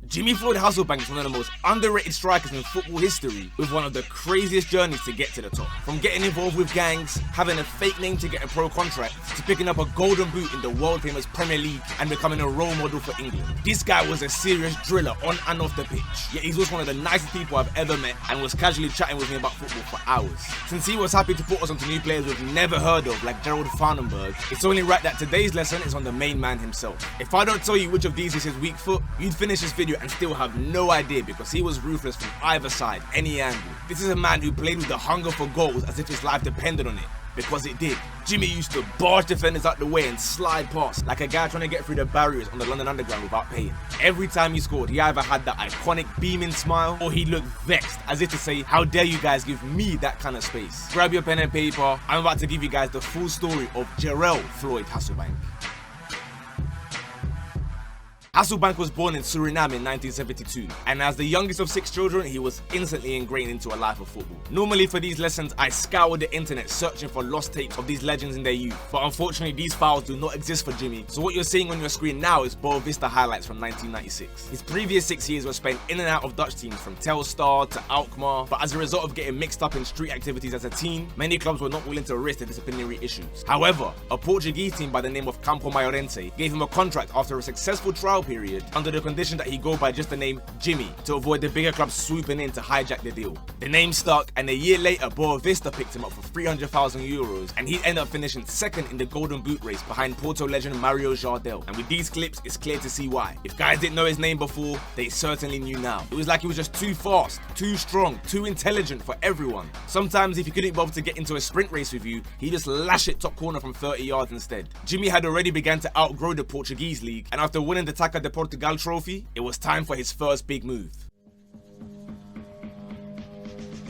Jimmy-Floyd Hasselbaink is one of the most underrated strikers in football history, with one of the craziest journeys to get to the top. From getting involved with gangs, having a fake name to get a pro contract, to picking up a golden boot in the world-famous Premier League and becoming a role model for England. This guy was a serious driller on and off the pitch, yet he's also one of the nicest people I've ever met and was casually chatting with me about football for hours. Since he was happy to put us onto new players we've never heard of like Gerald Farnenberg, it's only right that today's lesson is on the main man himself. If I don't tell you which of these is his weak foot, you'd finish this video and still have no idea because he was ruthless from either side, any angle. This is a man who played with the hunger for goals as if his life depended on it. Because it did. Jimmy used to barge defenders out the way and slide past like a guy trying to get through the barriers on the London Underground without paying. Every time he scored, he either had that iconic beaming smile or he looked vexed, as if to say, how dare you guys give me that kind of space. Grab your pen and paper, I'm about to give you guys the full story of Jimmy-Floyd Hasselbaink. Hasselbaink was born in Suriname in 1972, and as the youngest of 6 children, he was instantly ingrained into a life of football. Normally for these lessons, I scoured the internet searching for lost tapes of these legends in their youth, but unfortunately these files do not exist for Jimmy, so what you're seeing on your screen now is Boa Vista highlights from 1996. His previous 6 years were spent in and out of Dutch teams from Telstar to Alkmaar, but as a result of getting mixed up in street activities as a teen, many clubs were not willing to risk the disciplinary issues. However, a Portuguese team by the name of Campo Maiorense gave him a contract after a successful trial period under the condition that he go by just the name Jimmy to avoid the bigger clubs swooping in to hijack the deal. The name stuck, and a year later Boa Vista picked him up for 300,000 euros, and he ended up finishing second in the Golden Boot race behind Porto legend Mario Jardel. And with these clips, it's clear to see why. If guys didn't know his name before, they certainly knew now. It was like he was just too fast, too strong, too intelligent for everyone. Sometimes if he couldn't bother to get into a sprint race with you, he'd just lash it top corner from 30 yards instead. Jimmy had already begun to outgrow the Portuguese league, and after winning the Taça de Portugal trophy, it was time for his first big move.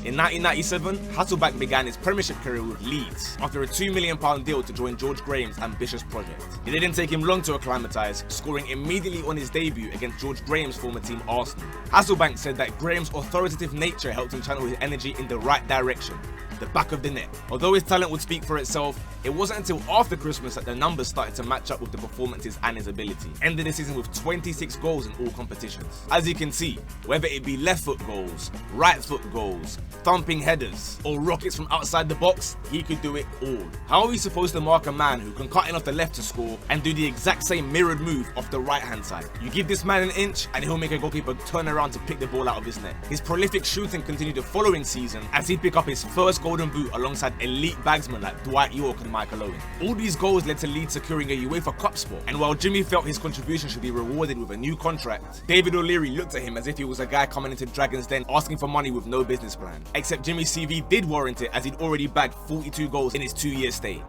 In 1997, Hasselbaink began his Premiership career with Leeds after a £2 million deal to join George Graham's ambitious project. It didn't take him long to acclimatise, scoring immediately on his debut against George Graham's former team Arsenal. Hasselbaink said that Graham's authoritative nature helped him channel his energy in the right direction, the back of the net. Although his talent would speak for itself, it wasn't until after Christmas that the numbers started to match up with the performances and his ability. Ended the season with 26 goals in all competitions. As you can see, whether it be left foot goals, right foot goals, thumping headers, or rockets from outside the box, he could do it all. How are we supposed to mark a man who can cut in off the left to score and do the exact same mirrored move off the right hand side? You give this man an inch and he'll make a goalkeeper turn around to pick the ball out of his net. His prolific shooting continued the following season as he'd pick up his first golden boot alongside elite bagsmen like Dwight York and Michael Owen. All these goals led to Leeds securing a UEFA Cup spot, and while Jimmy felt his contribution should be rewarded with a new contract, David O'Leary looked at him as if he was a guy coming into Dragon's Den asking for money with no business plan. Except Jimmy's CV did warrant it, as he'd already bagged 42 goals in his 2-year stay.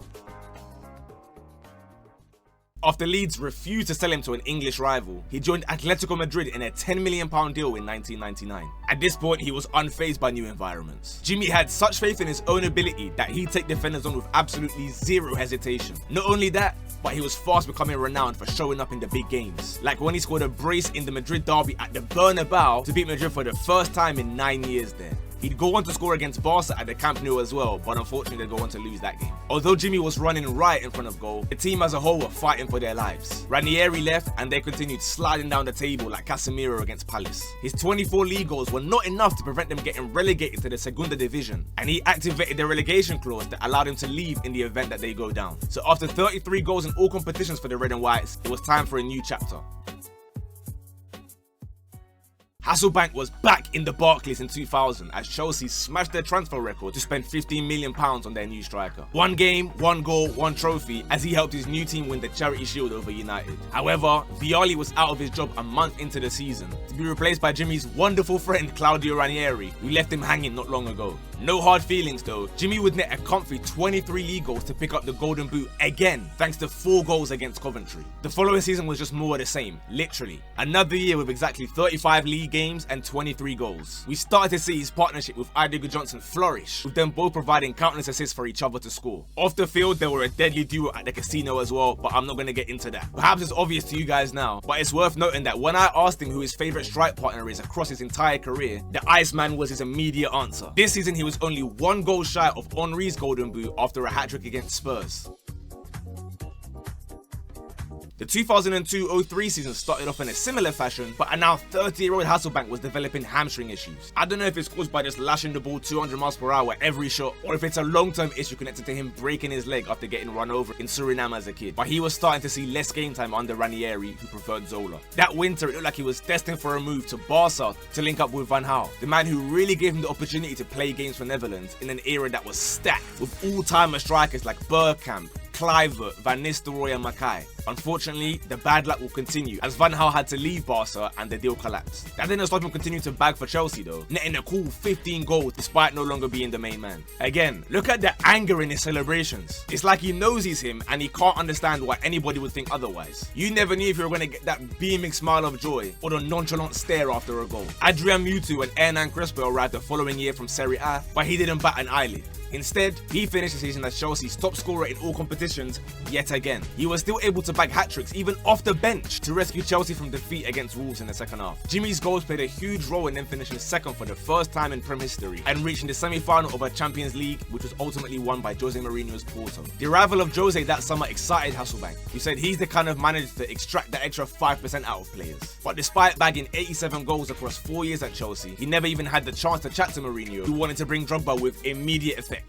After Leeds refused to sell him to an English rival, he joined Atletico Madrid in a £10 million deal in 1999. At this point, he was unfazed by new environments. Jimmy had such faith in his own ability that he'd take defenders on with absolutely zero hesitation. Not only that, but he was fast becoming renowned for showing up in the big games. Like when he scored a brace in the Madrid derby at the Bernabeu to beat Madrid for the first time in 9 years there. He'd go on to score against Barca at the Camp Nou as well, but unfortunately they'd go on to lose that game. Although Jimmy was running right in front of goal, the team as a whole were fighting for their lives. Ranieri left and they continued sliding down the table like Casemiro against Palace. His 24 league goals were not enough to prevent them getting relegated to the Segunda Division, and he activated the relegation clause that allowed him to leave in the event that they go down. So after 33 goals in all competitions for the Red and Whites, it was time for a new chapter. Hasselbaink was back in the Barclays in 2000 as Chelsea smashed their transfer record to spend £15 million on their new striker. 1 game, 1 goal, 1 trophy as he helped his new team win the Charity Shield over United. However, Vialli was out of his job a month into the season to be replaced by Jimmy's wonderful friend Claudio Ranieri, who left him hanging not long ago. No hard feelings though, Jimmy would net a comfy 23 league goals to pick up the Golden Boot again, thanks to 4 goals against Coventry. The following season was just more of the same, literally. Another year with exactly 35 league games and 23 goals. We started to see his partnership with Idigo Johnson flourish, with them both providing countless assists for each other to score. Off the field, they were a deadly duo at the casino as well, but I'm not going to get into that. Perhaps it's obvious to you guys now, but it's worth noting that when I asked him who his favourite strike partner is across his entire career, the Iceman was his immediate answer. This season he was only 1 goal shy of Henry's Golden Boot after a hat-trick against Spurs. The 2002-03 season started off in a similar fashion, but a now 30-year-old Hasselbaink was developing hamstring issues. I don't know if it's caused by just lashing the ball 200 miles per hour every shot, or if it's a long-term issue connected to him breaking his leg after getting run over in Suriname as a kid, but he was starting to see less game time under Ranieri, who preferred Zola. That winter, it looked like he was destined for a move to Barca to link up with Van Gaal, the man who really gave him the opportunity to play games for Netherlands in an era that was stacked with all-timer strikers like Bergkamp, Kluivert, Van Nistelrooy and Mackay. Unfortunately, the bad luck will continue as Van Gaal had to leave Barca and the deal collapsed. That didn't stop him continuing to bag for Chelsea though, netting a cool 15 goals despite no longer being the main man. Again, look at the anger in his celebrations. It's like he knows he's him and he can't understand why anybody would think otherwise. You never knew if you were going to get that beaming smile of joy or the nonchalant stare after a goal. Adrian Mutu and Hernan Crespo arrived the following year from Serie A, but he didn't bat an eyelid. Instead, he finished the season as Chelsea's top scorer in all competitions yet again. He was still able to bag hat-tricks even off the bench to rescue Chelsea from defeat against Wolves in the second half. Jimmy's goals played a huge role in them finishing second for the first time in Prem history and reaching the semi-final of a Champions League, which was ultimately won by Jose Mourinho's Porto. The arrival of Jose that summer excited Hasselbaink, who said he's the kind of manager to extract that extra 5% out of players. But despite bagging 87 goals across 4 years at Chelsea, he never even had the chance to chat to Mourinho, who wanted to bring Drogba with immediate effect.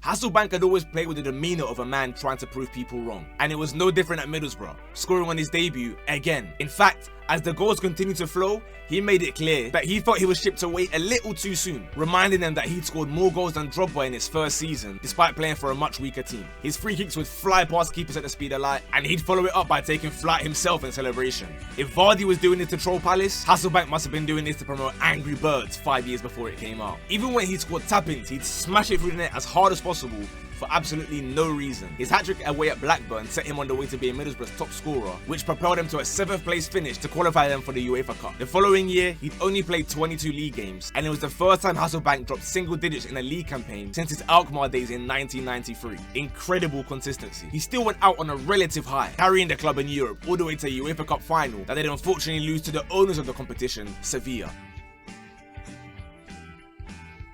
Hasselbaink had always played with the demeanour of a man trying to prove people wrong, and it was no different at Middlesbrough, scoring on his debut again. In fact, as the goals continued to flow, he made it clear that he thought he was shipped away a little too soon, reminding them that he'd scored more goals than Drogba in his first season, despite playing for a much weaker team. His free kicks would fly past keepers at the speed of light, and he'd follow it up by taking flight himself in celebration. If Vardy was doing this to troll Palace, Hasselbaink must have been doing this to promote Angry Birds 5 years before it came out. Even when he scored tap-ins, he'd smash it through the net as hard as possible for absolutely no reason. His hat-trick away at Blackburn set him on the way to being Middlesbrough's top scorer, which propelled him to a 7th place finish to qualify them for the UEFA Cup. The following year, he'd only played 22 league games, and it was the first time Hasselbaink dropped single digits in a league campaign since his Alkmaar days in 1993. Incredible consistency. He still went out on a relative high, carrying the club in Europe all the way to a UEFA Cup final that they'd unfortunately lose to the owners of the competition, Sevilla.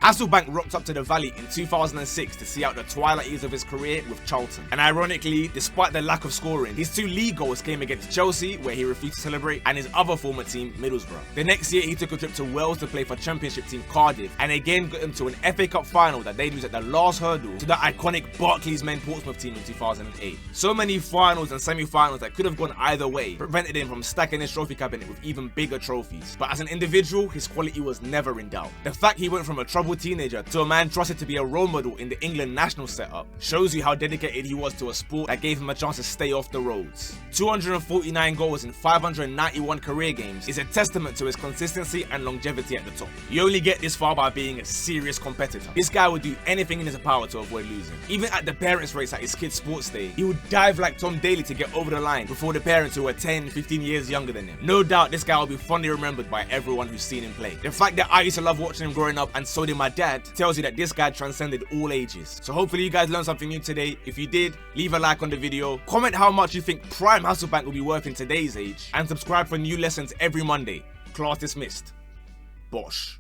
Hasselbaink rocked up to the Valley in 2006 to see out the twilight years of his career with Charlton. And ironically, despite the lack of scoring, his 2 league goals came against Chelsea, where he refused to celebrate, and his other former team, Middlesbrough. The next year, he took a trip to Wales to play for Championship team Cardiff, and again got into an FA Cup final that they'd lose at the last hurdle to the iconic Barclays men Portsmouth team in 2008. So many finals and semi-finals that could have gone either way prevented him from stacking his trophy cabinet with even bigger trophies. But as an individual, his quality was never in doubt. The fact he went from a troubled teenager to a man trusted to be a role model in the England national setup shows you how dedicated he was to a sport that gave him a chance to stay off the roads. 249 goals in 591 career games is a testament to his consistency and longevity at the top. You only get this far by being a serious competitor. This guy would do anything in his power to avoid losing. Even at the parents' race at his kid's sports day, he would dive like Tom Daley to get over the line before the parents who were 10, 15 years younger than him. No doubt this guy will be fondly remembered by everyone who's seen him play. The fact that I used to love watching him growing up, and so did my dad, tells you that this guy transcended all ages. So hopefully you guys learned something new today. If you did, leave a like on the video, comment how much you think prime Hasselbaink will be worth in today's age, and subscribe for new lessons every Monday. Class dismissed. Bosh.